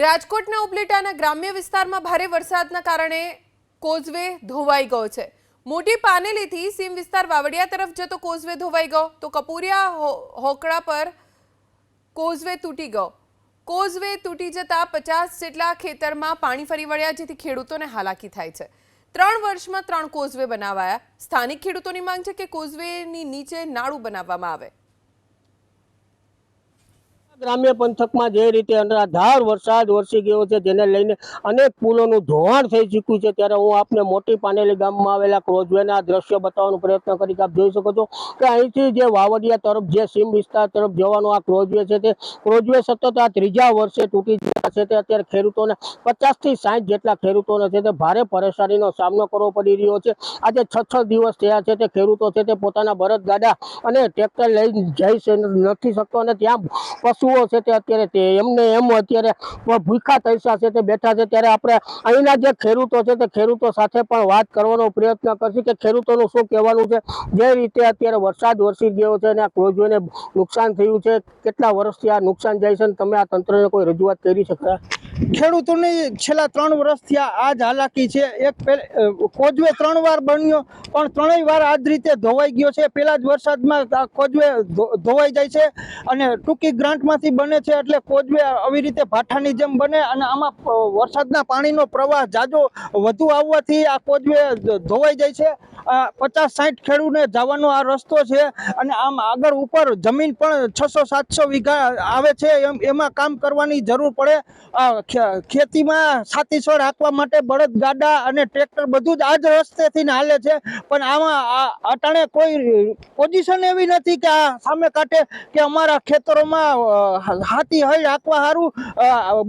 રાજકોટના ઉપલેટાના ગ્રામ્ય વિસ્તારમાં ભારે વરસાદના કારણે કોઝવે ધોવાઈ ગયો છે। મોટી પાનેલીથી સીમ વિસ્તાર વાવડિયા તરફ જતો કોઝવે ધોવાઈ ગયો તો કપૂરિયા હોકળા પર કોઝવે તૂટી ગયો। કોઝવે તૂટી જતા 50 જેટલા ખેતરમાં પાણી ફરી વળ્યા, જેથી ખેડૂતોને હાલાકી થાય છે। 3 વર્ષમાં 3 કોઝવે બનાવાયા। સ્થાનિક ખેડૂતોની માંગ છે કે કોઝવેની નીચે નાળું બનાવવામાં આવે। ग्राम्य पंथक में जे रीते अनराधार वरसाद वरसी गयो छे जेने लईने अनेक पुलोनुं धोवाण थई चूक्युं छे, त्यारे हूँ आपने मोटी पानेली गाममां आवेला क्रोजवेना दृश्य बतावવાનો प्रयत्न करी। आप जोई शको छो के અહીંથી જે વાવડિયા તરફ જે સીમ વિસ્તાર તરફ જવાનો આ ક્રોજવે છે તે ક્રોજવે સતત આ ત્રીજા વર્ષે તૂટી ગયા છે। તે અત્યારે ખેડૂતોને 50 થી 60 જેટલા ખેડૂતોને છે તે ભારે પરેશાનીનો સામનો કરવો પડી રહ્યો છે। આજે 6 દિવસ થયા છે તે ખેડૂતો છે તે પોતાના બળદગાડા અને ટ્રેક્ટર લઈ જઈ નથી શકતો અને ત્યાં પશુઓ છે તે અત્યારે તે એમને એમ અત્યારે ભૂખા તરસ્યા છે તે બેઠા છે। ત્યારે આપણે અહીંના જે ખેડૂતો છે તે ખેડૂતો સાથે પણ વાત કરવાનો પ્રયત્ન કરશું કે ખેડૂતોનું શું કહેવાનું છે। જે રીતે અત્યારે વરસાદ વરસી ગયો છે અને આ ક્રોજવેને નુકસાન થયું છે, કેટલા વર્ષથી આ નુકસાન જાય છે, તમે આ તંત્રને કોઈ રજૂઆત કરી શકતા? ખેડૂતોની છેલ્લા 3 વર્ષથી આ જ હાલાકી છે। એક કોઝવે 3 વાર બન્યો પણ 3 વાર આ જ રીતે ધોવાઈ ગયો છે। પહેલા જ વરસાદમાં આ કોઝવે ધોવાઈ જાય છે અને ટૂંકી ગ્રાન્ટમાંથી બને છે એટલે કોઝવે આવી રીતે ભાઠાની જેમ બને અને આમાં વરસાદના પાણીનો પ્રવાહ જાજો વધુ આવવાથી આ કોઝવે ધોવાઈ જાય છે। 50-60 ખેડૂતને જવાનો આ રસ્તો છે અને આમ આગળ ઉપર જમીન પણ 600-700 વીઘા આવે છે, એમાં કામ કરવાની જરૂર પડે। ખેતીમાં છાતીસર હાંકવા માટે બળદગાડા અને ટ્રેક્ટર બધું જ આ જ રસ્તેથી હાલે છે, પણ આમાં અટાણે કોઈ પોઝિશન એવી નથી કે આ સામે કાંઠે કે અમારા ખેતરોમાં હાથી હળ હાંકવા સારું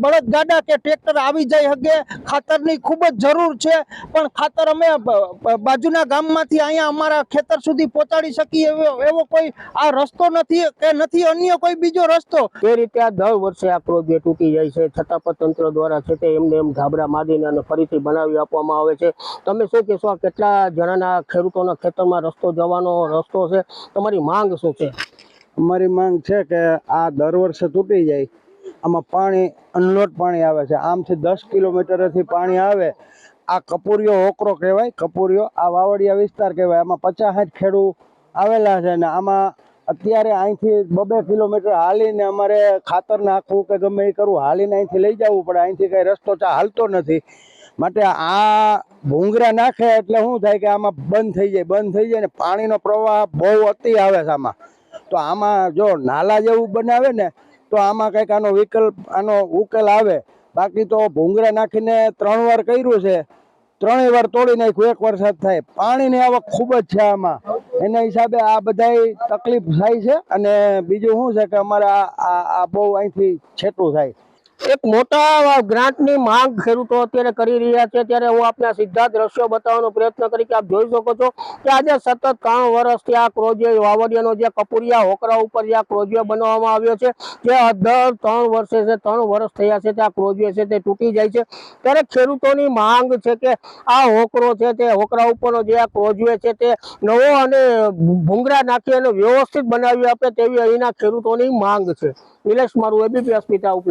બળદગાડા કે ટ્રેક્ટર આવી જાય શકે। ખાતરની ખૂબ જ જરૂર છે, પણ ખાતર અમે બાજુના ગામમાંથી અહીંયા અમારા ખેતર સુધી પહોંચાડી શકીએ એવો કોઈ આ રસ્તો નથી કે નથી અન્ય કોઈ બીજો રસ્તો। એ રીતે આ દર વર્ષે આ ક્રોજવે તૂટી જાય છે, છતાં પણ તંત્ર દ્વારા છે તે એમને એમ ધાબળા મારીને અને ફરીથી બનાવી આપવામાં આવે છે। તમે શું કહેશો, આ કેટલા જણાના ખેડૂતોના ખેતરમાં રસ્તો જવાનો રસ્તો છે, તમારી માંગ શું છે? અમારી માંગ છે કે આ દર વર્ષે તૂટી જાય, આમાં પાણી અનલોડ પાણી આવે છે, આમથી 10 કિલોમીટરથી પાણી આવે। આ કપૂરિયો હોકરો કહેવાય, કપૂરિયો આ વાવડિયા વિસ્તાર કહેવાય, આમાં 50-60 ખેડૂત આવેલા છે ને આમાં અત્યારે અહીંથી 2-2 કિલોમીટર હાલીને અમારે ખાતર નાખવું કે ગમે એ કરવું હાલીને અહીંથી લઈ જવું પડે। અહીંથી કઈ રસ્તો હાલતો નથી, માટે આ ભૂંગરા નાખે એટલે શું થાય કે આમાં બંધ થઈ જાય ને પાણીનો પ્રવાહ બહુ અતિ આવે છે આમાં। તો આમાં જો નાલા જેવું બનાવે ને તો આમાં કંઈક આનો ઉકેલ આવે। બાકી તો ભૂંગરા નાખીને 3 વાર કર્યું છે, 3 વાર તોડી નાખ્યું, 1 વરસાદ થાય, પાણીની આવક ખૂબ જ છે આમાં, એના હિસાબે આ બધાય તકલીફ થાય છે। અને બીજું શું છે કે અમારે આ બહુ અહીંથી છેટું થાય। એક મોટા ગ્રાન્ટની માંગ ખેડૂતો અત્યારે કરી રહ્યા છે, ત્યારે હું આપને સીધા દ્રશ્યો બતાવવાનો પ્રયત્ન કરી કે આપ જોઈ શકો છો કે આજે સતત 3 વર્ષથી આ ક્રોજવે વાવડિયાનો જે કપૂરિયા હોકરા ઉપર જે આ ક્રોજવે બનાવવામાં આવ્યો છે, જે દર 3 વર્ષે છે, 3 વર્ષ થયા છે તે આ ક્રોજવે છે તે તૂટી જાય છે। ત્યારે ખેડૂતોની માંગ છે કે આ હોકરો છે તે હોકરા ઉપરનો જે આ ક્રોજવે છે તે નવો અને ભૂંગરા નાખી અને વ્યવસ્થિત બનાવી આપે તેવી અહીંના ખેડૂતોની માંગ છે। નિલેશ મારું, એબીપી અસ્મિતા।